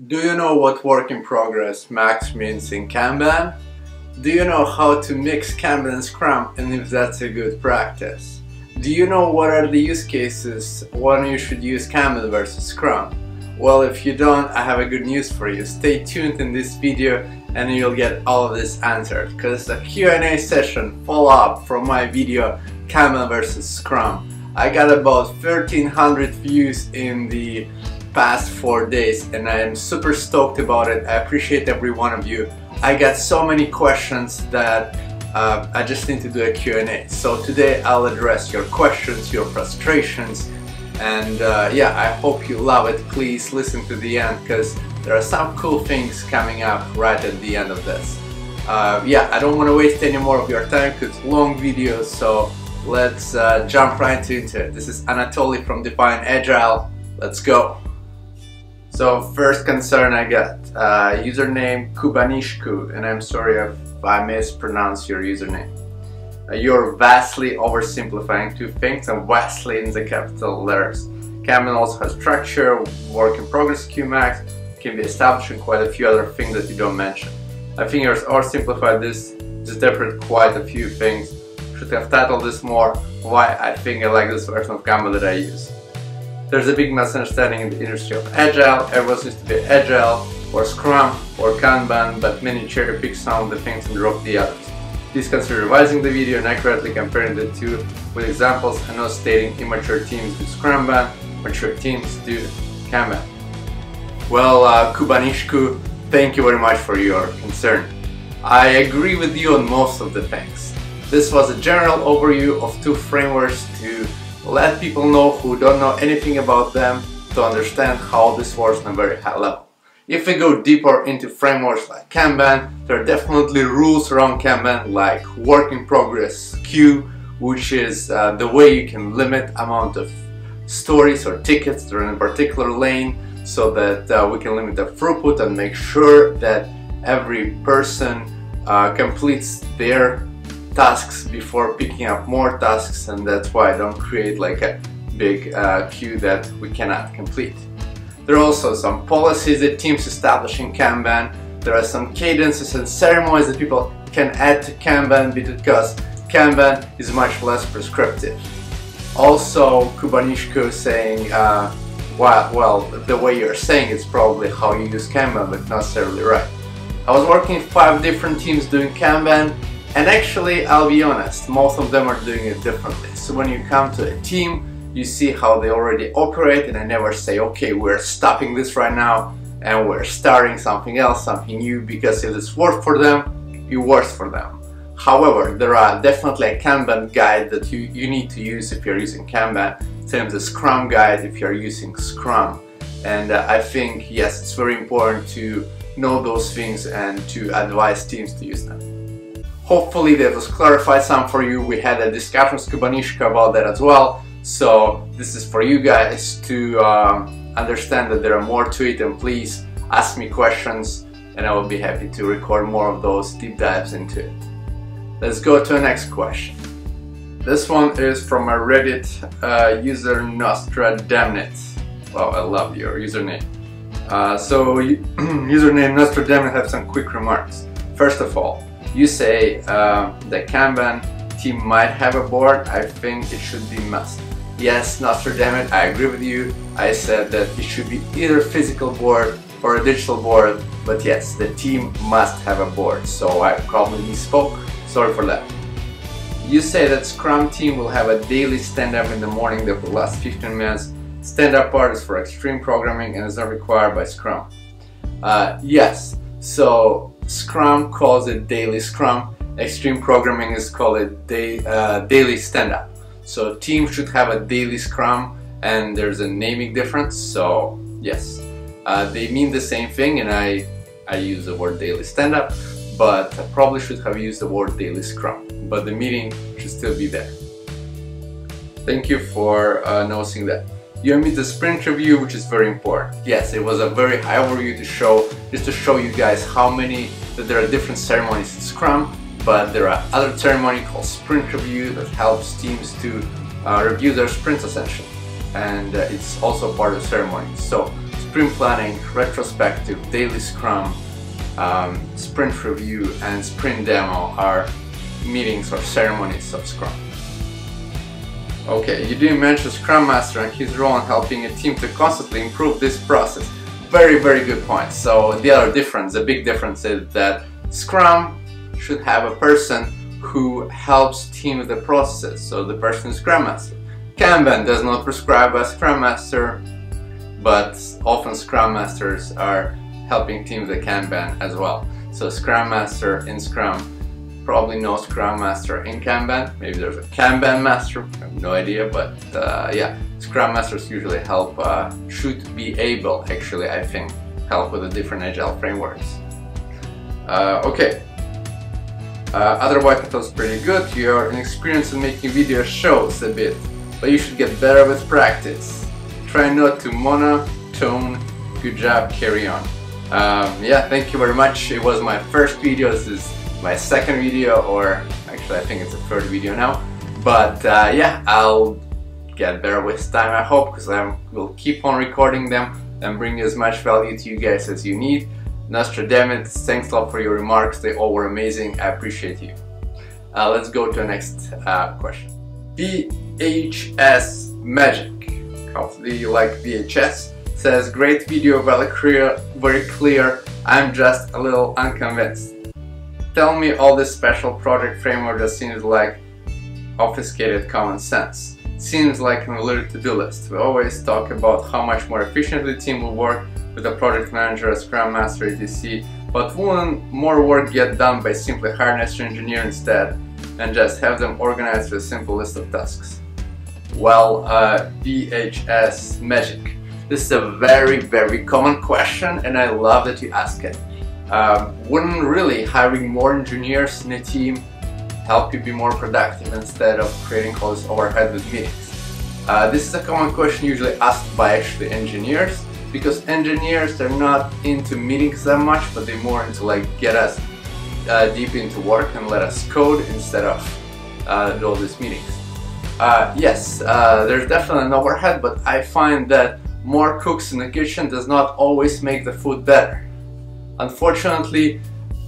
Do you know what work in progress max means in Kanban? Do you know how to mix Kanban and Scrum and if that's a good practice? Do you know what are the use cases when you should use Kanban versus Scrum? Well, if you don't, I have a good news for you. Stay tuned in this video and you'll get all of this answered, because a Q&A session follow-up from my video Kanban versus Scrum. I got about 1300 views in the past 4 days and I am super stoked about it. I appreciate every one of you. I got so many questions that I just need to do a Q&A. So today I'll address your questions, your frustrations, and yeah, I hope you love it. Please listen to the end because there are some cool things coming up right at the end of this. Yeah, I don't want to waste any more of your time because it's long videos, so let's jump right into it. This is Anatoly from Define Agile. Let's go. So first concern I got, username Kubanishku, and I'm sorry if I mispronounce your username. You're vastly oversimplifying two things, and vastly in the capital letters. Kanban also has structure, work in progress QMax, can be established, and quite a few other things that you don't mention. I think you're oversimplified this, just different quite a few things. Should have titled this more, why I think I like this version of Kanban that I use. There's a big misunderstanding in the industry of Agile. Everyone seems to be Agile, or Scrum, or Kanban, but many cherry pick some of the things and drop the others. Please consider revising the video and accurately comparing the two with examples and not stating immature teams do Scrumban, mature teams do Kanban. Well, Kubanishku, thank you very much for your concern. I agree with you on most of the things. This was a general overview of two frameworks to let people know who don't know anything about them to understand how this works on a very high level. If we go deeper into frameworks like Kanban, there are definitely rules around Kanban like work in progress queue, which is the way you can limit amount of stories or tickets that are in a particular lane so that we can limit the throughput and make sure that every person completes their tasks before picking up more tasks, and that's why I don't create like a big queue that we cannot complete. There are also some policies that teams establish in Kanban. There are some cadences and ceremonies that people can add to Kanban because Kanban is much less prescriptive. Also, Kubanishku is saying, well, the way you're saying it's probably how you use Kanban, but not necessarily right. I was working in 5 different teams doing Kanban, and actually, I'll be honest, most of them are doing it differently. So when you come to a team, you see how they already operate, and I never say, okay, we're stopping this right now and we're starting something else, something new, because if it's worked for them, it works for them. However, there are definitely a Kanban guide that you need to use if you're using Kanban. Same as the Scrum guide if you're using Scrum. And I think, yes, it's very important to know those things and to advise teams to use them. Hopefully that was clarified some for you. We had a discussion with Kubanishka about that as well. So this is for you guys to understand that there are more to it, and please ask me questions and I will be happy to record more of those deep dives into it. Let's go to the next question. This one is from a Reddit user Nostradamnit. Wow, I love your username. Username Nostradamnit have some quick remarks. First of all, you say the Kanban team might have a board. I think it should be must. Yes, Nostradamit, I agree with you. I said that it should be either physical board or a digital board, but yes, the team must have a board. So I probably misspoke. Sorry for that. You say that Scrum team will have a daily stand-up in the morning that will last 15 minutes. Stand-up part is for extreme programming and is not required by Scrum. Yes, so Scrum calls it daily Scrum. Extreme programming is called it daily stand-up. So teams should have a daily Scrum, and there's a naming difference. So yes, they mean the same thing, and I use the word daily stand-up, but I probably should have used the word daily Scrum. But the meaning should still be there. Thank you for noticing that. You omit the sprint review, which is very important. Yes, it was a very high overview just to show you guys that there are different ceremonies in Scrum, but there are other ceremony called sprint review that helps teams to review their sprints essentially, and it's also part of ceremonies. So sprint planning, retrospective, daily scrum, sprint review, and sprint demo are meetings or ceremonies of Scrum. Okay, you didn't mention Scrum Master and his role in helping a team to constantly improve this process. Very, very good point. So the other difference, the big difference is that Scrum should have a person who helps team with the process, so the person is Scrum Master. Kanban does not prescribe a Scrum Master, but often Scrum Masters are helping teams with Kanban as well. So Scrum Master in Scrum, probably no Scrum Master in Kanban. Maybe there's a Kanban Master, I have no idea, but yeah, Scrum Masters usually help, should be able, actually, I think, help with the different Agile frameworks. Okay. Otherwise, it was pretty good. Your experience in making videos shows a bit, but you should get better with practice. Try not to monotone. Good job, carry on. Yeah, thank you very much. It was my first video. This is my second video, or actually I think it's the third video now. But yeah, I'll get better with time, I hope, because I will keep on recording them and bring as much value to you guys as you need. Nostradamus, thanks a lot for your remarks. They all were amazing. I appreciate you. Let's go to the next question. VHS Magic, hopefully you like VHS, says great video, very clear. I'm just a little unconvinced. Tell me all this special project framework that seems like obfuscated common sense. Seems like an little to-do list. We always talk about how much more efficiently the team will work with a project manager, a Scrum Master, etc. But wouldn't more work get done by simply hiring an extra engineer instead and just have them organized with a simple list of tasks? Well, VHS Magic. This is a very, very common question, and I love that you ask it. Wouldn't really hiring more engineers in a team help you be more productive instead of creating all this overhead with meetings? This is a common question usually asked by actually engineers, because engineers, they're not into meetings that much, but they're more into like get us deep into work and let us code instead of do all these meetings. Yes, there's definitely an overhead, but I find that more cooks in the kitchen does not always make the food better. Unfortunately,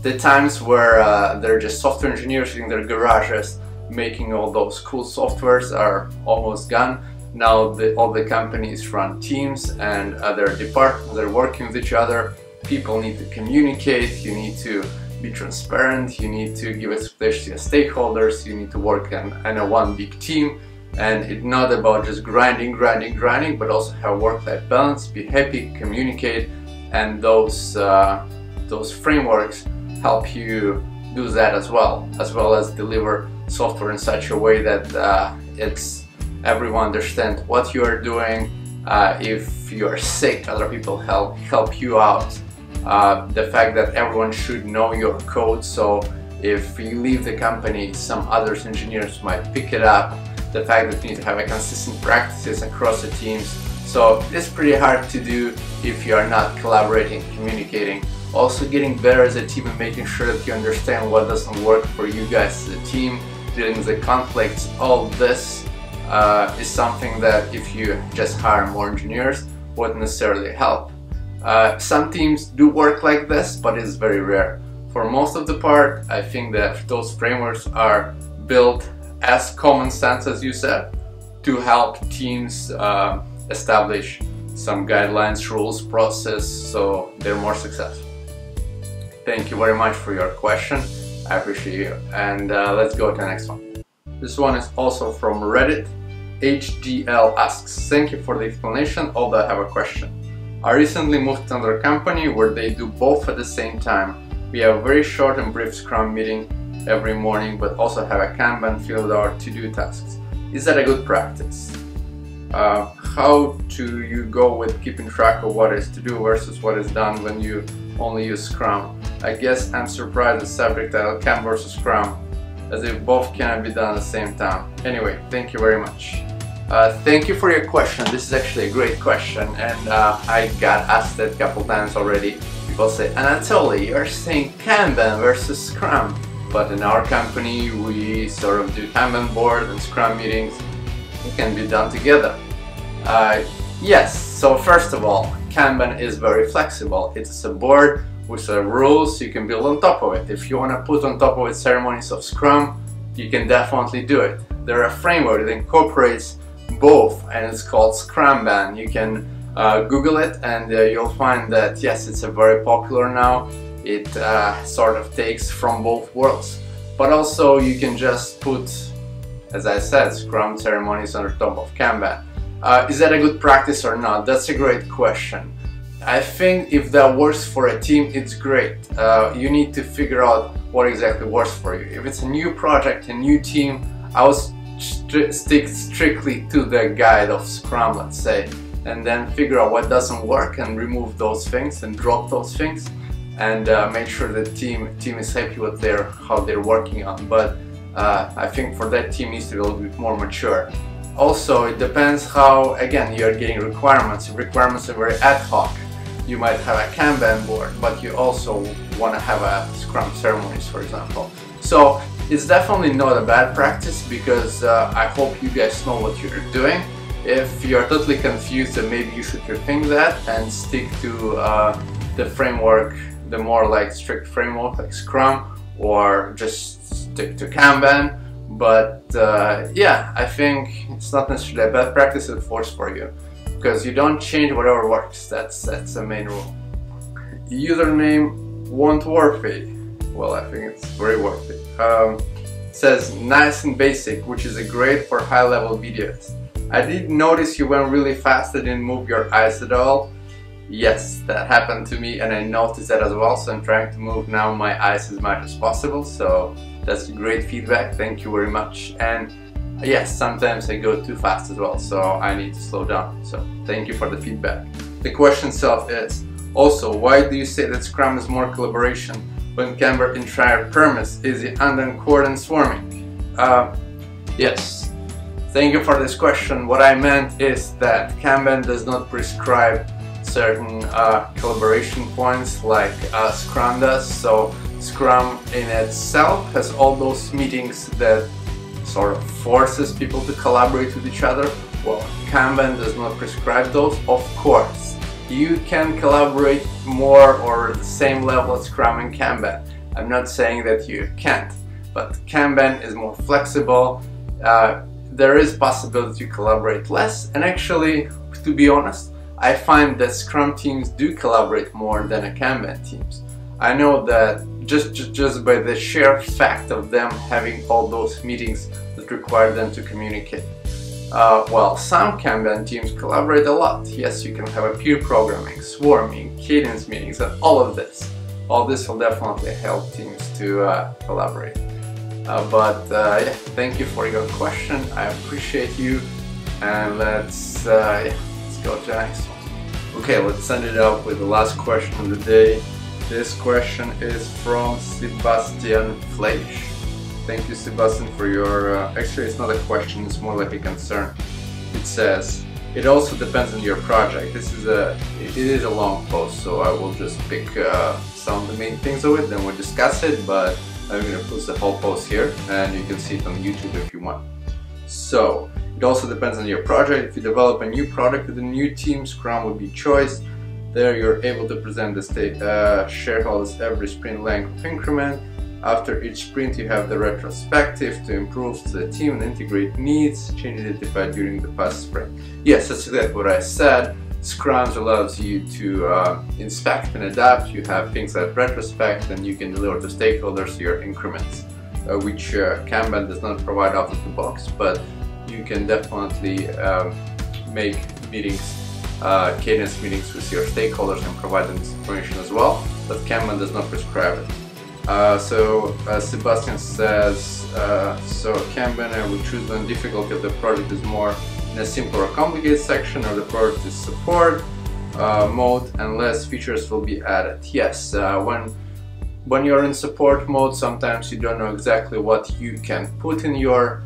the times where they're just software engineers in their garages making all those cool softwares are almost gone. Now all the companies run teams and other departments, they're working with each other. People need to communicate, you need to be transparent, you need to give expectations to your stakeholders, you need to work in a one big team, and it's not about just grinding, but also have work-life balance, be happy, communicate, and those frameworks help you do that as well as deliver software in such a way that everyone understands what you are doing. If you are sick, other people help you out. The fact that everyone should know your code, so if you leave the company, some other engineers might pick it up. The fact that you need to have a consistent practices across the teams. So it's pretty hard to do if you are not collaborating, communicating. Also getting better as a team and making sure that you understand what doesn't work for you guys as a team, dealing with the conflicts. All this is something that if you just hire more engineers wouldn't necessarily help. Some teams do work like this, but it's very rare. For most of the part, I think that those frameworks are built as common sense, as you said, to help teams establish some guidelines, rules, process, so they're more successful. Thank you very much for your question. I appreciate you. And let's go to the next one. This one is also from Reddit. HDL asks, thank you for the explanation, although I have a question. I recently moved to another company where they do both at the same time. We have a very short and brief Scrum meeting every morning, but also have a Kanban field with our to-do tasks. Is that a good practice? How do you go with keeping track of what is to do versus what is done when you only use Scrum? I guess I'm surprised the subject title Kanban versus Scrum, as if both can be done at the same time. Anyway, thank you very much. Thank you for your question. This is actually a great question, and I got asked it a couple times already. People say, Anatoly, you're saying Kanban versus Scrum, but in our company we sort of do Kanban board and Scrum meetings. It can be done together. Yes, so first of all, Kanban is very flexible. It's a board with rules you can build on top of it. If you want to put on top of it ceremonies of Scrum, you can definitely do it. There's a framework that incorporates both, and it's called Scrum Band. You can Google it, and you'll find that yes, it's a very popular now. It sort of takes from both worlds. But also you can just put, as I said, Scrum ceremonies on the top of Kanban. Is that a good practice or not? That's a great question. I think if that works for a team, it's great. You need to figure out what exactly works for you. If it's a new project, a new team, I would stick strictly to the guide of Scrum, let's say, and then figure out what doesn't work and remove those things and drop those things, and make sure the team is happy with how they're working on. But I think for that team needs to be a little bit more mature. Also, it depends how, again, you're getting requirements. If requirements are very ad hoc, you might have a Kanban board, but you also want to have a Scrum ceremonies, for example. So it's definitely not a bad practice, because I hope you guys know what you're doing. If you're totally confused, then maybe you should rethink that and stick to the framework, the more like strict framework like Scrum, or just stick to Kanban. But yeah, I think it's not necessarily a bad practice if it works for you, because you don't change whatever works. That's the main rule. Username won't worthy. Well, I think it's very worthy. It says nice and basic, which is great for high-level videos. I did notice you went really fast and didn't move your eyes at all. Yes, that happened to me, and I noticed that as well, so I'm trying to move now my eyes as much as possible. So that's great feedback, thank you very much. And yes, sometimes I go too fast as well, so I need to slow down. So thank you for the feedback. The question itself is also, why do you say that Scrum is more collaboration when Kanban entire premise is the uncoordinated and swarming? Yes, thank you for this question. What I meant is that Kanban does not prescribe certain collaboration points like Scrum does. So Scrum in itself has all those meetings that sort of forces people to collaborate with each other. Well, Kanban does not prescribe those. Of course, you can collaborate more or the same level as Scrum and Kanban. I'm not saying that you can't, but Kanban is more flexible. There is possibility to collaborate less, and actually, to be honest, I find that Scrum teams do collaborate more than a Kanban teams. I know that just by the sheer fact of them having all those meetings that require them to communicate. Well, some Kanban teams collaborate a lot. Yes, you can have a peer programming, swarming, cadence meetings, and all of this. All this will definitely help teams to collaborate. Yeah, thank you for your question. I appreciate you, and let's go to the next one. Okay, let's end it up with the last question of the day. This question is from Sebastian Fleisch. Thank you, Sebastian, for your... actually, it's not a question, it's more like a concern. It says, it also depends on your project. It is a long post, so I will just pick some of the main things of it, then we'll discuss it, but I'm going to post the whole post here, and you can see it on YouTube if you want. So, it also depends on your project. If you develop a new product with a new team, Scrum would be choice. There you're able to present the shareholders every sprint length increment. After each sprint you have the retrospective to improve the team and integrate needs, changes identified during the past sprint. Yes, that's exactly what I said. Scrum allows you to inspect and adapt. You have things like retrospect, and you can deliver to stakeholders your increments, which Kanban does not provide out of the box, but you can definitely make meetings, cadence meetings with your stakeholders and provide them this information as well, but Kanban does not prescribe it. Sebastian says, so Kanban I would choose when difficulty of the project is more in a simple or complicated section, or the project is support mode, and less features will be added. Yes, when you're in support mode, sometimes you don't know exactly what you can put in your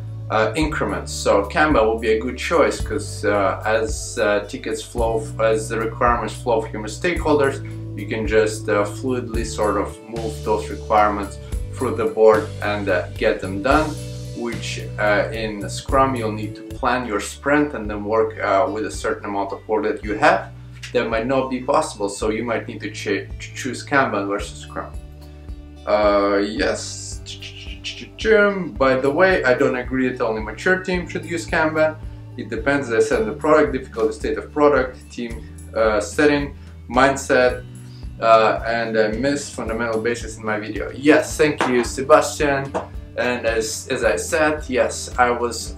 increments. So Kanban will be a good choice, because as tickets flow, as the requirements flow from your stakeholders, you can just fluidly sort of move those requirements through the board and get them done, which in Scrum you'll need to plan your sprint and then work with a certain amount of work that you have. that might not be possible, so you might need to choose Kanban versus Scrum. Yes. By the way, I don't agree that only mature teams should use Kanban. It depends, as I said, on the product, difficulty, state of product, team setting, mindset, and I missed fundamental basics in my video. Yes, thank you, Sebastian. And as I said, yes, I was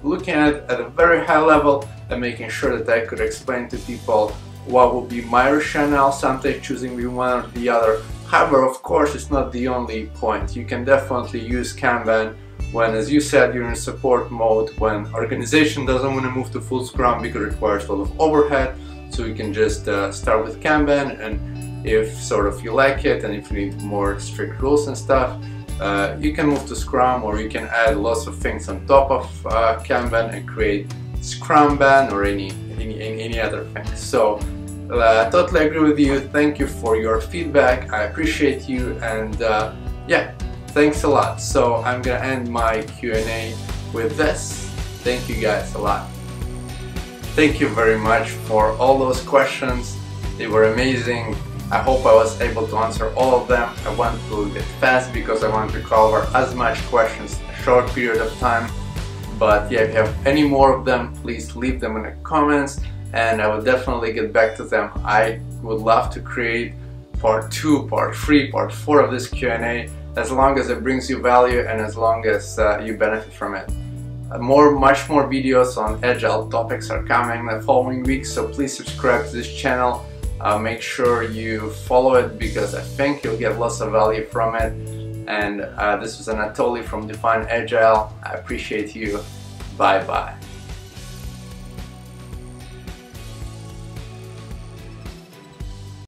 looking at a very high level and making sure that I could explain to people what would be my rationale, sometimes choosing one or the other. However, of course, it's not the only point. You can definitely use Kanban when, as you said, you're in support mode, when organization doesn't want to move to full Scrum because it requires a lot of overhead. So you can just start with Kanban, and if sort of you like it and if you need more strict rules and stuff, you can move to Scrum, or you can add lots of things on top of Kanban and create Scrum Ban or any other thing. So I totally agree with you. Thank you for your feedback. I appreciate you, and yeah, thanks a lot. So I'm gonna end my Q&A with this. Thank you guys a lot. Thank you very much for all those questions. They were amazing. I hope I was able to answer all of them. I went a little bit fast because I wanted to cover as much questions in a short period of time. But yeah, if you have any more of them, please leave them in the comments and I will definitely get back to them. I would love to create part 2, part 3, part 4 of this Q&A, as long as it brings you value and as long as you benefit from it. Much more videos on Agile topics are coming in the following weeks, so please subscribe to this channel. Make sure you follow it because I think you'll get lots of value from it. And this was Anatoly from Define Agile. I appreciate you. Bye bye.